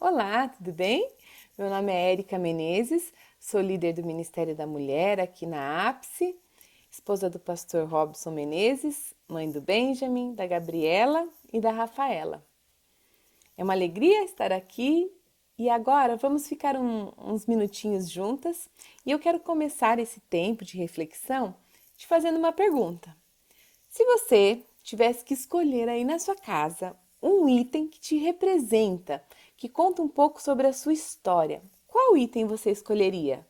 Olá, tudo bem? Meu nome é Érica Menezes, sou líder do Ministério da Mulher aqui na Ápice, esposa do pastor Robson Menezes, mãe do Benjamin, da Gabriela e da Rafaela. É uma alegria estar aqui e agora vamos ficar uns minutinhos juntas e eu quero começar esse tempo de reflexão te fazendo uma pergunta. Se você tivesse que escolher aí na sua casa um item que te representa, que conta um pouco sobre a sua história, qual item você escolheria?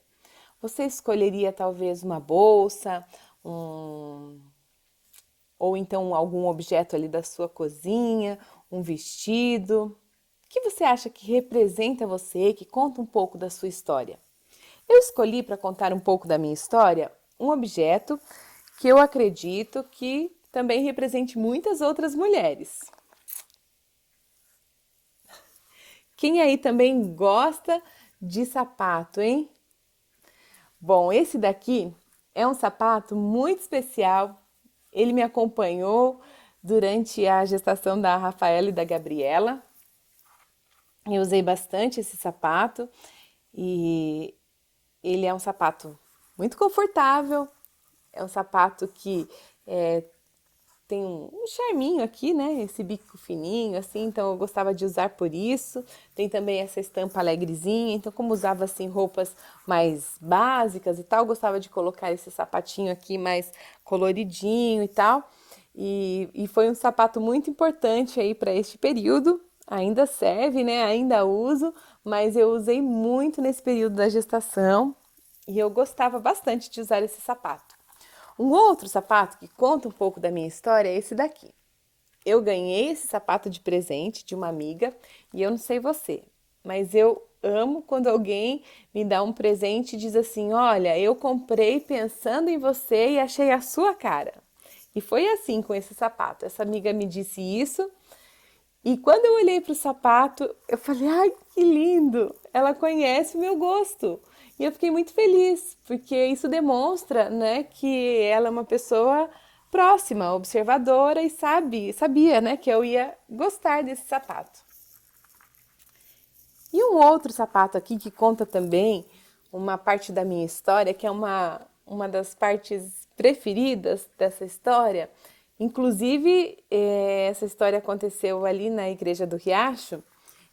Você escolheria talvez uma bolsa, um, ou então algum objeto ali da sua cozinha, um vestido? O que você acha que representa você, que conta um pouco da sua história? Eu escolhi para contar um pouco da minha história um objeto que eu acredito que também represente muitas outras mulheres. Quem aí também gosta de sapato, hein? Bom, esse daqui é um sapato muito especial. Ele me acompanhou durante a gestação da Rafaela e da Gabriela. Eu usei bastante esse sapato e ele é um sapato muito confortável. É um sapato que tem um charminho aqui, né? Esse bico fininho, assim, então eu gostava de usar por isso. Tem também essa estampa alegrezinha, então como usava, assim, roupas mais básicas e tal, eu gostava de colocar esse sapatinho aqui mais coloridinho e tal. E foi um sapato muito importante aí para este período. Ainda serve, né? Ainda uso, mas eu usei muito nesse período da gestação e eu gostava bastante de usar esse sapato. Um outro sapato que conta um pouco da minha história é esse daqui. Eu ganhei esse sapato de presente de uma amiga e eu não sei você, mas eu amo quando alguém me dá um presente e diz assim: Olha, eu comprei pensando em você e achei a sua cara. E foi assim com esse sapato. Essa amiga me disse isso e quando eu olhei para o sapato, eu falei: ai, que lindo! Ela conhece o meu gosto. E eu fiquei muito feliz, porque isso demonstra, né, que ela é uma pessoa próxima, observadora e sabia, né, que eu ia gostar desse sapato. E um outro sapato aqui que conta também uma parte da minha história, que é uma das partes preferidas dessa história. Inclusive, essa história aconteceu ali na Igreja do Riacho,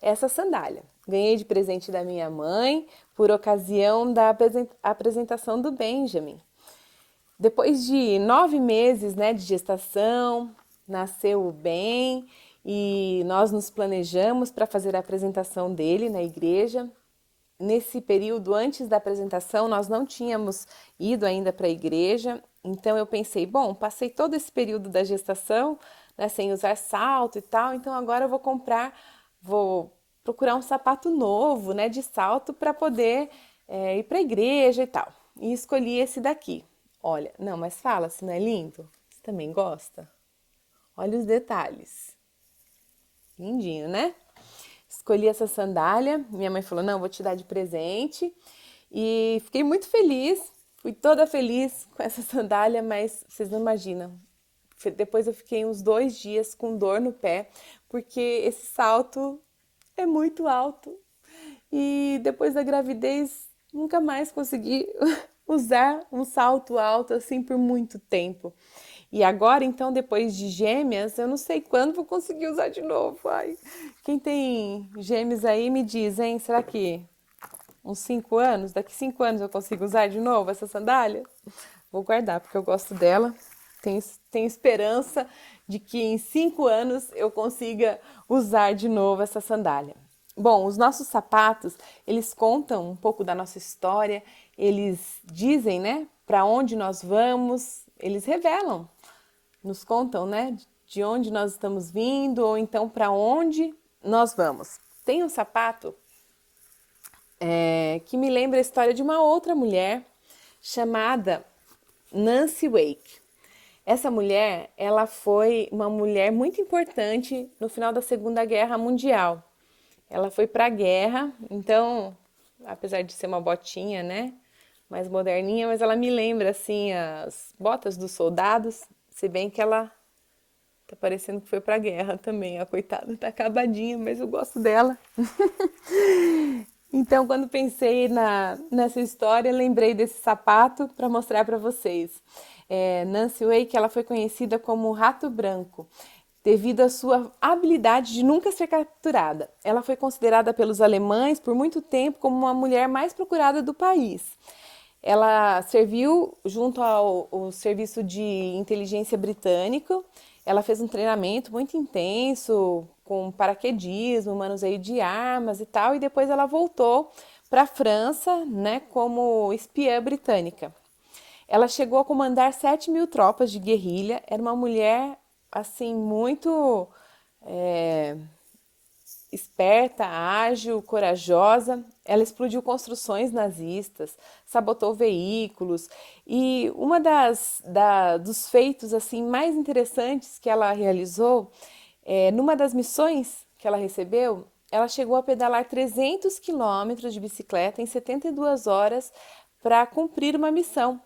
essa sandália. Ganhei de presente da minha mãe por ocasião da apresentação do Benjamin. Depois de 9 meses, né, de gestação, nasceu o Ben e nós nos planejamos para fazer a apresentação dele na igreja. Nesse período, antes da apresentação, nós não tínhamos ido ainda para a igreja, então eu pensei, bom, passei todo esse período da gestação, né, sem usar salto e tal, então agora eu vou procurar um sapato novo, né, de salto para poder ir para a igreja e tal. E escolhi esse daqui. Olha, não, mas fala, se não é lindo? Você também gosta? Olha os detalhes. Lindinho, né? Escolhi essa sandália, minha mãe falou: não, vou te dar de presente. E fiquei muito feliz, fui toda feliz com essa sandália, mas vocês não imaginam. Depois eu fiquei uns 2 dias com dor no pé, porque esse salto é muito alto. E depois da gravidez, nunca mais consegui usar um salto alto assim por muito tempo. E agora, então, depois de gêmeas, eu não sei quando vou conseguir usar de novo. Ai, quem tem gêmeos aí me diz, hein? Será que uns 5 anos? Daqui 5 anos eu consigo usar de novo essa sandália? Vou guardar, porque eu gosto dela. Tenho esperança de que em 5 anos eu consiga usar de novo essa sandália. Bom, os nossos sapatos, eles contam um pouco da nossa história, eles dizem, né, para onde nós vamos, eles revelam, nos contam, né, de onde nós estamos vindo ou então para onde nós vamos. Tem um sapato que me lembra a história de uma outra mulher chamada Nancy Wake. Essa mulher, ela foi uma mulher muito importante no final da Segunda Guerra Mundial. Ela foi para a guerra, então, apesar de ser uma botinha, né, mais moderninha, mas ela me lembra assim as botas dos soldados, se bem que ela Tá parecendo que foi pra guerra também, a coitada. Tá acabadinha, mas eu gosto dela. Então, quando pensei nessa história, lembrei desse sapato para mostrar para vocês. Nancy Wake, ela foi conhecida como Rato Branco, devido à sua habilidade de nunca ser capturada. Ela foi considerada pelos alemães por muito tempo como a mulher mais procurada do país. Ela serviu junto ao serviço de inteligência britânico. Ela fez um treinamento muito intenso com paraquedismo, manuseio de armas e tal, e depois ela voltou para a França, né, como espiã britânica. Ela chegou a comandar 7.000 tropas de guerrilha. Era uma mulher assim muito esperta, ágil, corajosa. Ela explodiu construções nazistas, sabotou veículos e dos feitos assim mais interessantes que ela realizou, numa das missões que ela recebeu, ela chegou a pedalar 300 quilômetros de bicicleta em 72 horas para cumprir uma missão.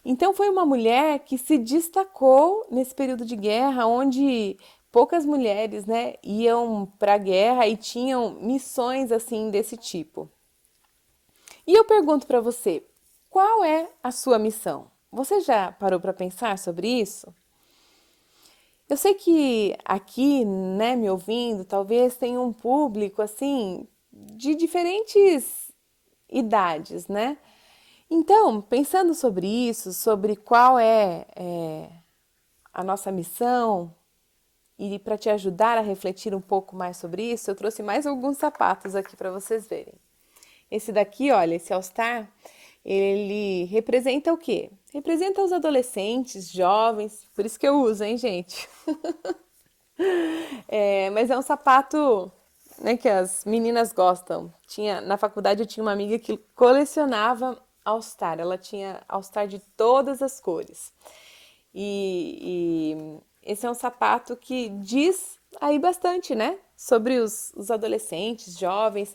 Então foi uma mulher que se destacou nesse período de guerra, onde poucas mulheres, né, iam para a guerra e tinham missões assim desse tipo. E eu pergunto para você, qual é a sua missão? Você já parou para pensar sobre isso? Eu sei que aqui, né, me ouvindo, talvez tenha um público assim de diferentes idades, né? Então, pensando sobre isso, sobre qual é a nossa missão, e para te ajudar a refletir um pouco mais sobre isso, eu trouxe mais alguns sapatos aqui para vocês verem. Esse daqui, olha, esse All Star, ele representa o quê? Representa os adolescentes, jovens, por isso que eu uso, hein, gente? Mas é um sapato, né, que as meninas gostam. Na faculdade eu tinha uma amiga que colecionava All Star. Ela tinha All Star de todas as cores. E esse é um sapato que diz aí bastante, né? Sobre os adolescentes, jovens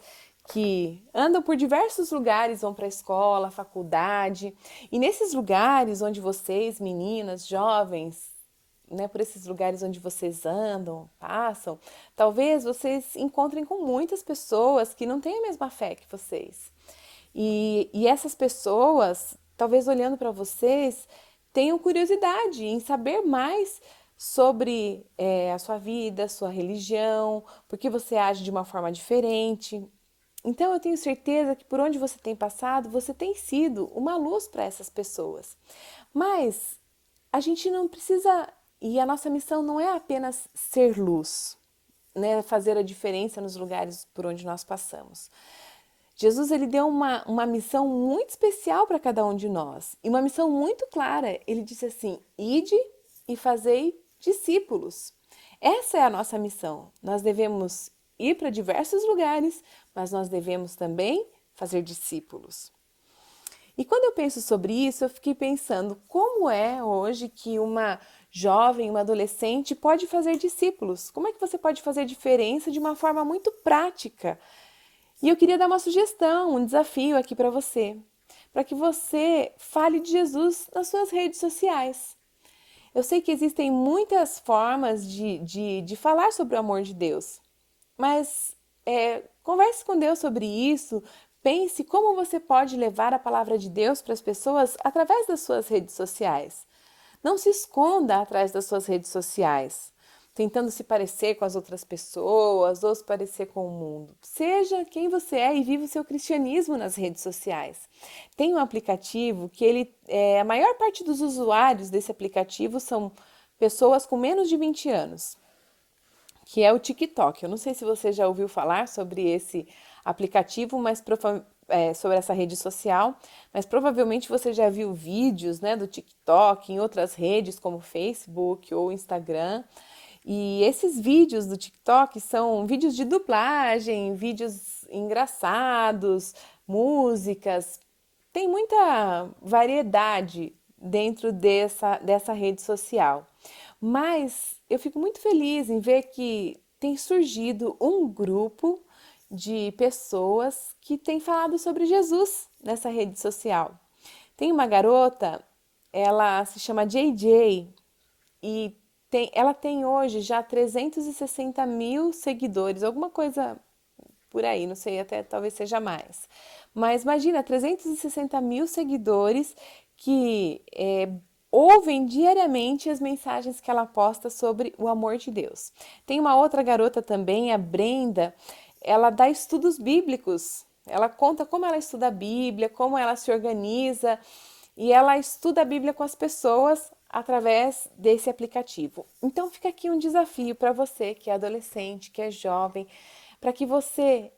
que andam por diversos lugares, vão para a escola, faculdade. E nesses lugares onde vocês, meninas, jovens, né, por esses lugares onde vocês andam, passam, talvez vocês encontrem com muitas pessoas que não têm a mesma fé que vocês. E essas pessoas, talvez olhando para vocês, tenham curiosidade em saber mais sobre a sua vida, sua religião, porque você age de uma forma diferente. Então eu tenho certeza que por onde você tem passado, você tem sido uma luz para essas pessoas. Mas a gente não precisa, e a nossa missão não é apenas ser luz, né, fazer a diferença nos lugares por onde nós passamos. Jesus ele deu uma missão muito especial para cada um de nós, e uma missão muito clara. Ele disse assim: ide e fazei discípulos. Essa é a nossa missão. Nós devemos ir para diversos lugares, mas nós devemos também fazer discípulos. E quando eu penso sobre isso, eu fiquei pensando como é hoje que uma jovem, uma adolescente pode fazer discípulos? Como é que você pode fazer diferença de uma forma muito prática? E eu queria dar uma sugestão, um desafio aqui para que você fale de Jesus nas suas redes sociais. Eu sei que existem muitas formas de falar sobre o amor de Deus, mas converse com Deus sobre isso, pense como você pode levar a palavra de Deus para as pessoas através das suas redes sociais. Não se esconda atrás das suas redes sociais, tentando se parecer com as outras pessoas ou se parecer com o mundo. Seja quem você é e viva o seu cristianismo nas redes sociais. Tem um aplicativo que a maior parte dos usuários desse aplicativo são pessoas com menos de 20 anos, que é o TikTok. Eu não sei se você já ouviu falar sobre esse aplicativo, mas sobre essa rede social, mas provavelmente você já viu vídeos, né, do TikTok em outras redes como Facebook ou Instagram. E esses vídeos do TikTok são vídeos de dublagem, vídeos engraçados, músicas. Tem muita variedade dentro dessa rede social. Mas eu fico muito feliz em ver que tem surgido um grupo de pessoas que tem falado sobre Jesus nessa rede social. Tem uma garota, ela se chama JJ e ela tem hoje já 360 mil seguidores, alguma coisa por aí, não sei, até talvez seja mais. Mas imagina, 360 mil seguidores que ouvem diariamente as mensagens que ela posta sobre o amor de Deus. Tem uma outra garota também, a Brenda, ela dá estudos bíblicos. Ela conta como ela estuda a Bíblia, como ela se organiza, e ela estuda a Bíblia com as pessoas através desse aplicativo. Então fica aqui um desafio para você que é adolescente, que é jovem, para que você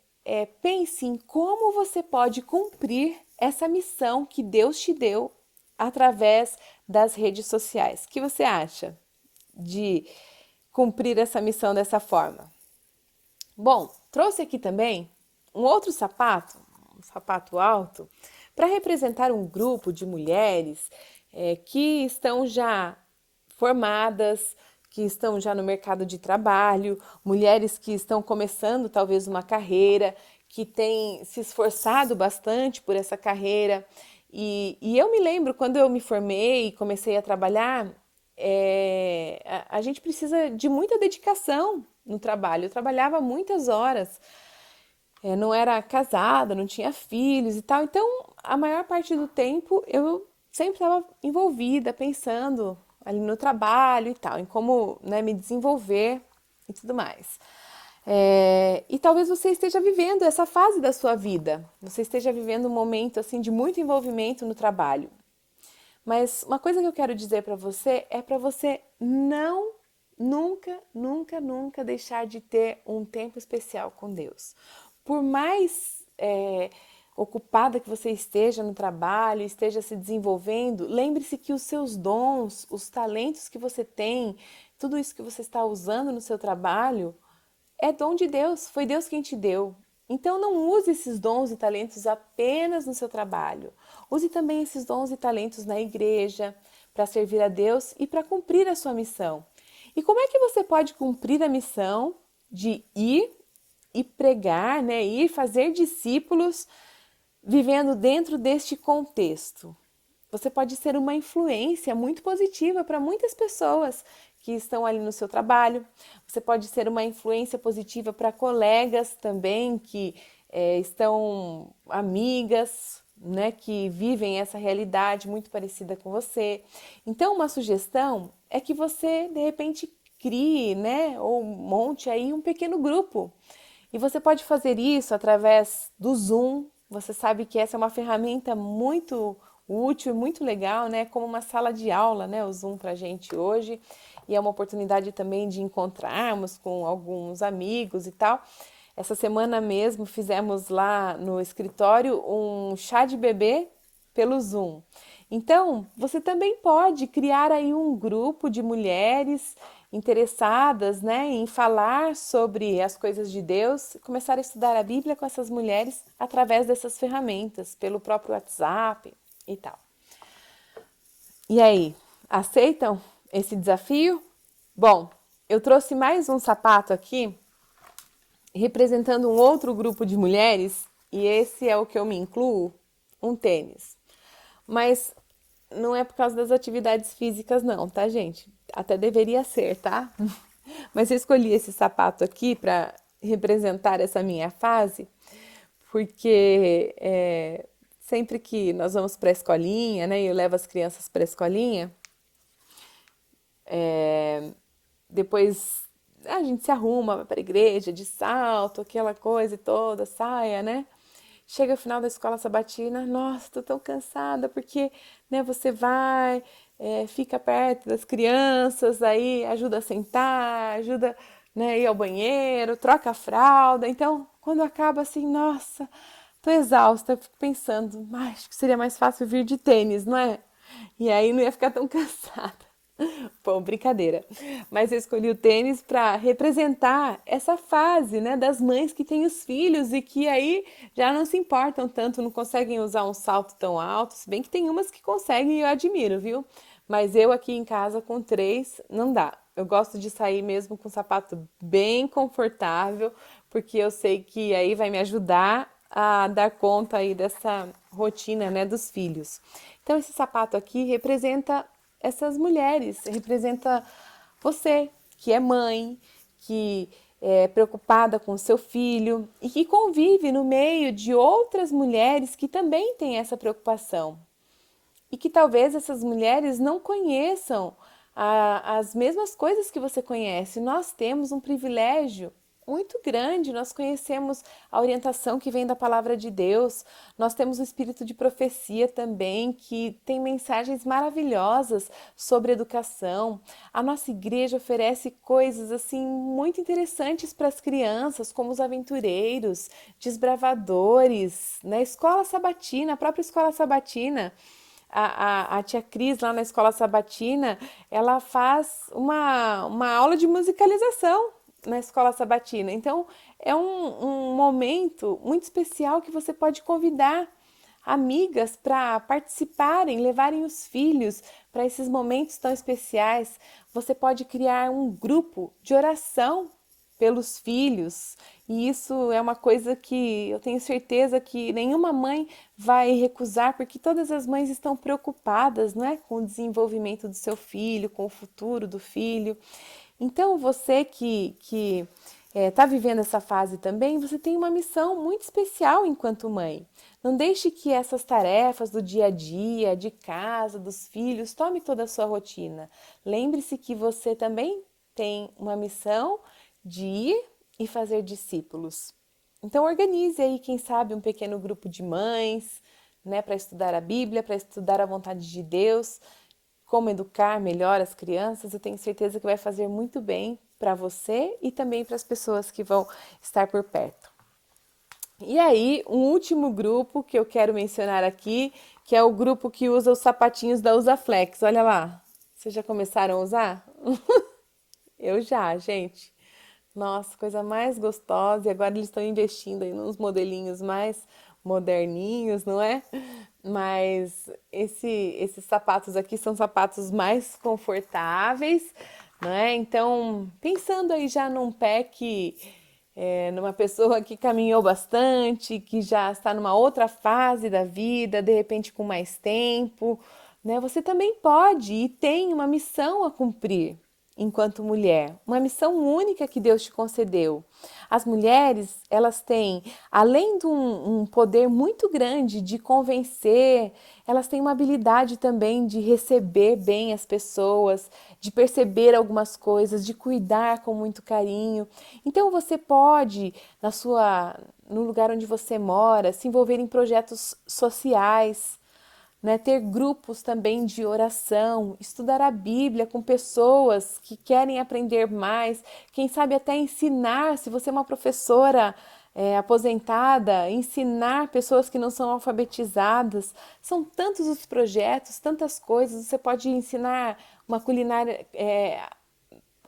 pense em como você pode cumprir essa missão que Deus te deu através das redes sociais. O que você acha de cumprir essa missão dessa forma? Bom, trouxe aqui também um outro sapato, um sapato alto, para representar um grupo de mulheres que estão já formadas, que estão já no mercado de trabalho, mulheres que estão começando talvez uma carreira, que têm se esforçado bastante por essa carreira. E eu me lembro quando eu me formei e comecei a trabalhar, a gente precisa de muita dedicação no trabalho. Eu trabalhava muitas horas, não era casada, não tinha filhos e tal, então a maior parte do tempo eu sempre estava envolvida, pensando ali no trabalho e tal, em como, né, me desenvolver e tudo mais. E talvez você esteja vivendo essa fase da sua vida, você esteja vivendo um momento assim de muito envolvimento no trabalho. Mas uma coisa que eu quero dizer para você é para você não, nunca, nunca, nunca deixar de ter um tempo especial com Deus. Por mais ocupada que você esteja no trabalho, esteja se desenvolvendo, lembre-se que os seus dons, os talentos que você tem, tudo isso que você está usando no seu trabalho, é dom de Deus, foi Deus quem te deu. Então não use esses dons e talentos apenas no seu trabalho. Use também esses dons e talentos na igreja, para servir a Deus e para cumprir a sua missão. E como é que você pode cumprir a missão de ir e pregar, né, ir fazer discípulos vivendo dentro deste contexto? Você pode ser uma influência muito positiva para muitas pessoas que estão ali no seu trabalho. Você pode ser uma influência positiva para colegas também que estão amigas, né, que vivem essa realidade muito parecida com você. Então, uma sugestão é que você de repente crie, né, ou monte aí um pequeno grupo. E você pode fazer isso através do Zoom. Você sabe que essa é uma ferramenta muito útil, muito legal, né? Como uma sala de aula, né? O Zoom para a gente hoje. E é uma oportunidade também de encontrarmos com alguns amigos e tal. Essa semana mesmo fizemos lá no escritório um chá de bebê pelo Zoom. Então, você também pode criar aí um grupo de mulheres interessadas, né, em falar sobre as coisas de Deus, começar a estudar a Bíblia com essas mulheres através dessas ferramentas, pelo próprio WhatsApp e tal. E aí, aceitam esse desafio? Bom, eu trouxe mais um sapato aqui, representando um outro grupo de mulheres, e esse é o que eu me incluo, um tênis. Mas não é por causa das atividades físicas não, tá, gente? Até deveria ser, tá? Mas eu escolhi esse sapato aqui para representar essa minha fase, porque sempre que nós vamos para a escolinha, né, eu levo as crianças para a escolinha, depois a gente se arruma para a igreja de salto, aquela coisa toda, saia, né? Chega o final da escola sabatina, nossa, tô tão cansada, porque, né, você vai, fica perto das crianças, aí ajuda a sentar, ajuda, né, a ir ao banheiro, troca a fralda. Então, quando acaba assim, nossa, tô exausta, eu fico pensando, acho que seria mais fácil vir de tênis, não é? E aí não ia ficar tão cansada. Bom, brincadeira. Mas eu escolhi o tênis para representar essa fase, né, das mães que têm os filhos e que aí já não se importam tanto, não conseguem usar um salto tão alto, se bem que tem umas que conseguem e eu admiro, viu? Mas eu aqui em casa com 3 não dá. Eu gosto de sair mesmo com um sapato bem confortável, porque eu sei que aí vai me ajudar a dar conta aí dessa rotina, né, dos filhos. Então esse sapato aqui representa essas mulheres, representa Você que é mãe, que é preocupada com o seu filho e que convive no meio de outras mulheres que também têm essa preocupação. E que talvez essas mulheres não conheçam as mesmas coisas que você conhece. Nós temos um privilégio muito grande, nós conhecemos a orientação que vem da palavra de Deus, nós temos o espírito de profecia também, que tem mensagens maravilhosas sobre educação. A nossa igreja oferece coisas assim muito interessantes para as crianças, como os aventureiros, desbravadores, na escola sabatina, a própria escola sabatina. A tia Cris, lá na escola sabatina, ela faz uma aula de musicalização na escola sabatina. Então, é um momento muito especial que você pode convidar amigas para participarem, levarem os filhos para esses momentos tão especiais. Você pode criar um grupo de oração pelos filhos, e isso é uma coisa que eu tenho certeza que nenhuma mãe vai recusar, porque todas as mães estão preocupadas, não é, com o desenvolvimento do seu filho, com o futuro do filho. Então, você que está vivendo essa fase também, você tem uma missão muito especial enquanto mãe. Não deixe que essas tarefas do dia a dia, de casa, dos filhos, tome toda a sua rotina. Lembre-se que você também tem uma missão de ir e fazer discípulos. Então organize aí, quem sabe, um pequeno grupo de mães, né, para estudar a Bíblia, para estudar a vontade de Deus, como educar melhor as crianças. Eu tenho certeza que vai fazer muito bem para você e também para as pessoas que vão estar por perto. E aí, um último grupo que eu quero mencionar aqui, que é o grupo que usa os sapatinhos da Usaflex. Olha lá, vocês já começaram a usar? Eu já, gente. Nossa, coisa mais gostosa. E agora eles estão investindo aí nos modelinhos mais moderninhos, não é? Mas esses sapatos aqui são sapatos mais confortáveis, não é? Então, pensando aí já num pé que numa pessoa que caminhou bastante, que já está numa outra fase da vida, de repente com mais tempo, né? Você também pode e tem uma missão a cumprir enquanto mulher, uma missão única que Deus te concedeu. As mulheres, elas têm, além de um poder muito grande de convencer, elas têm uma habilidade também de receber bem as pessoas, de perceber algumas coisas, de cuidar com muito carinho. Então você pode, no lugar onde você mora, se envolver em projetos sociais, né, ter grupos também de oração, estudar a Bíblia com pessoas que querem aprender mais, quem sabe até ensinar, se você é uma professora aposentada, ensinar pessoas que não são alfabetizadas. São tantos os projetos, tantas coisas. Você pode ensinar uma culinária,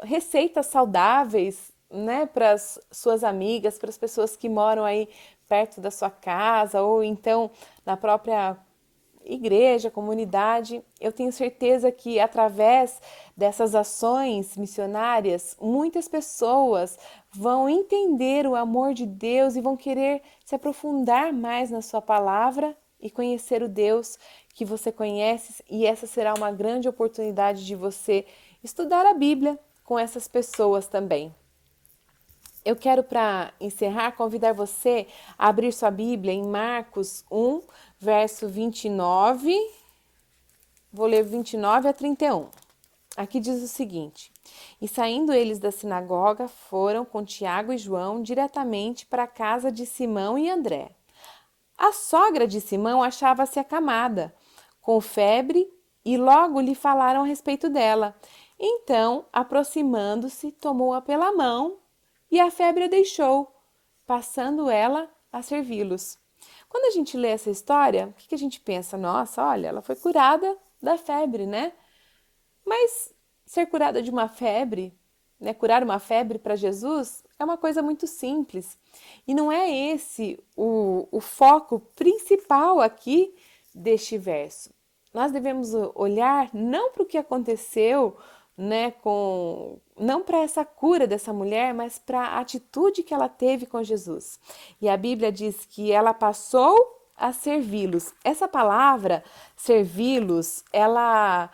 receitas saudáveis, né, para as suas amigas, para as pessoas que moram aí perto da sua casa ou então na própria igreja, comunidade. Eu tenho certeza que através dessas ações missionárias, muitas pessoas vão entender o amor de Deus e vão querer se aprofundar mais na sua palavra e conhecer o Deus que você conhece, e essa será uma grande oportunidade de você estudar a Bíblia com essas pessoas também. Eu quero, para encerrar, convidar você a abrir sua Bíblia em Marcos 1, verso 29. Vou ler 29 a 31. Aqui diz o seguinte: E saindo eles da sinagoga, foram com Tiago e João diretamente para a casa de Simão e André. A sogra de Simão achava-se acamada, com febre, e logo lhe falaram a respeito dela. Então, aproximando-se, tomou-a pela mão, e a febre a deixou, passando ela a servi-los. Quando a gente lê essa história, o que a gente pensa? Nossa, olha, ela foi curada da febre, né? Mas ser curada de uma febre, né, curar uma febre para Jesus, é uma coisa muito simples. E não é esse o foco principal aqui deste verso. Nós devemos olhar não para o que aconteceu, né, não para essa cura dessa mulher, mas para a atitude que ela teve com Jesus. E a Bíblia diz que ela passou a servi-los. Essa palavra, servi-los, ela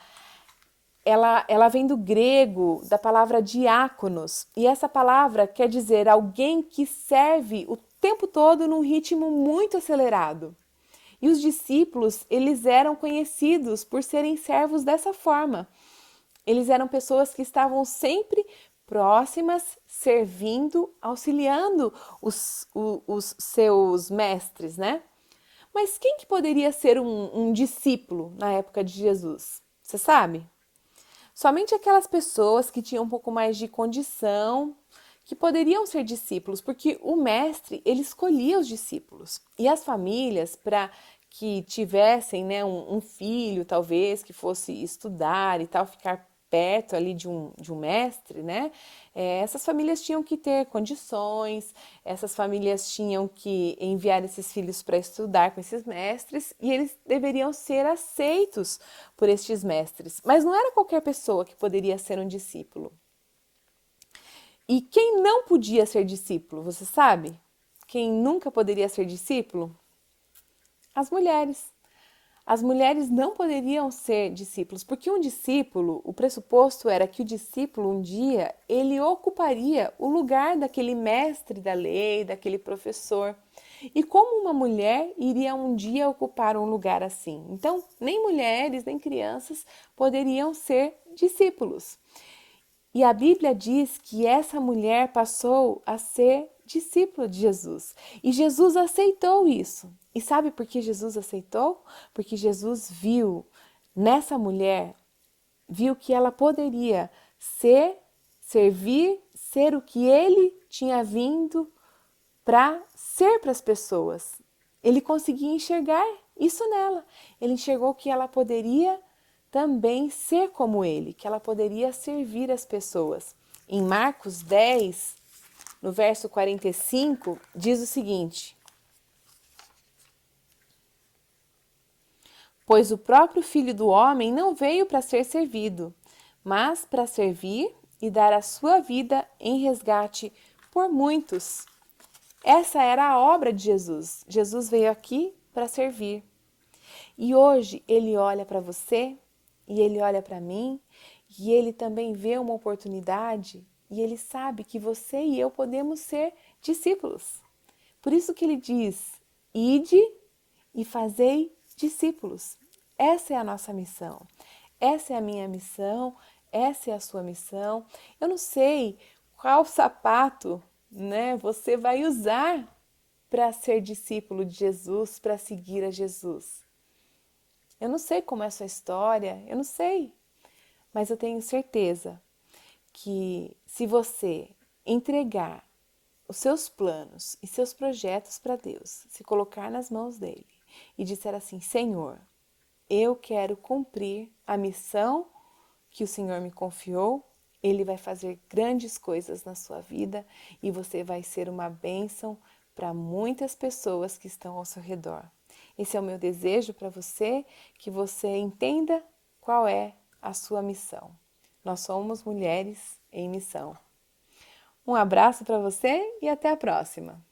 ela vem do grego, da palavra diáconos, e essa palavra quer dizer alguém que serve o tempo todo num ritmo muito acelerado. E os discípulos, eles eram conhecidos por serem servos dessa forma. Eles eram pessoas que estavam sempre próximas, servindo, auxiliando os seus mestres, né? Mas quem que poderia ser um discípulo na época de Jesus? Você sabe? Somente aquelas pessoas que tinham um pouco mais de condição, que poderiam ser discípulos, porque o mestre, ele escolhia os discípulos. E as famílias, para que tivessem, né, um filho, talvez, que fosse estudar e tal, ficar perto ali de um mestre, né? Essas famílias tinham que ter condições, essas famílias tinham que enviar esses filhos para estudar com esses mestres e eles deveriam ser aceitos por estes mestres. Mas não era qualquer pessoa que poderia ser um discípulo. E quem não podia ser discípulo, você sabe? Quem nunca poderia ser discípulo? As mulheres. As mulheres não poderiam ser discípulos, porque um discípulo, o pressuposto era que o discípulo um dia ele ocuparia o lugar daquele mestre da lei, daquele professor. E como uma mulher iria um dia ocupar um lugar assim? Então, nem mulheres, nem crianças poderiam ser discípulos. E a Bíblia diz que essa mulher passou a ser discípula de Jesus. E Jesus aceitou isso. E sabe por que Jesus aceitou? Porque Jesus viu nessa mulher, viu que ela poderia ser, servir, ser o que ele tinha vindo para ser para as pessoas. Ele conseguia enxergar isso nela. Ele enxergou que ela poderia também ser como ele, que ela poderia servir as pessoas. Em Marcos 10, no verso 45, diz o seguinte: Pois o próprio Filho do Homem não veio para ser servido, mas para servir e dar a sua vida em resgate por muitos. Essa era a obra de Jesus. Jesus veio aqui para servir. E hoje ele olha para você e ele olha para mim e ele também vê uma oportunidade e ele sabe que você e eu podemos ser discípulos. Por isso que ele diz: ide e fazei discípulos. Essa é a nossa missão. Essa é a minha missão, essa é a sua missão. Eu não sei qual sapato, né, você vai usar para ser discípulo de Jesus, para seguir a Jesus. Eu não sei como é a sua história, eu não sei, mas eu tenho certeza que se você entregar os seus planos e seus projetos para Deus, se colocar nas mãos dele e disser assim: Senhor, eu quero cumprir a missão que o Senhor me confiou, ele vai fazer grandes coisas na sua vida e você vai ser uma bênção para muitas pessoas que estão ao seu redor. Esse é o meu desejo para você, que você entenda qual é a sua missão. Nós somos mulheres em missão. Um abraço para você e até a próxima!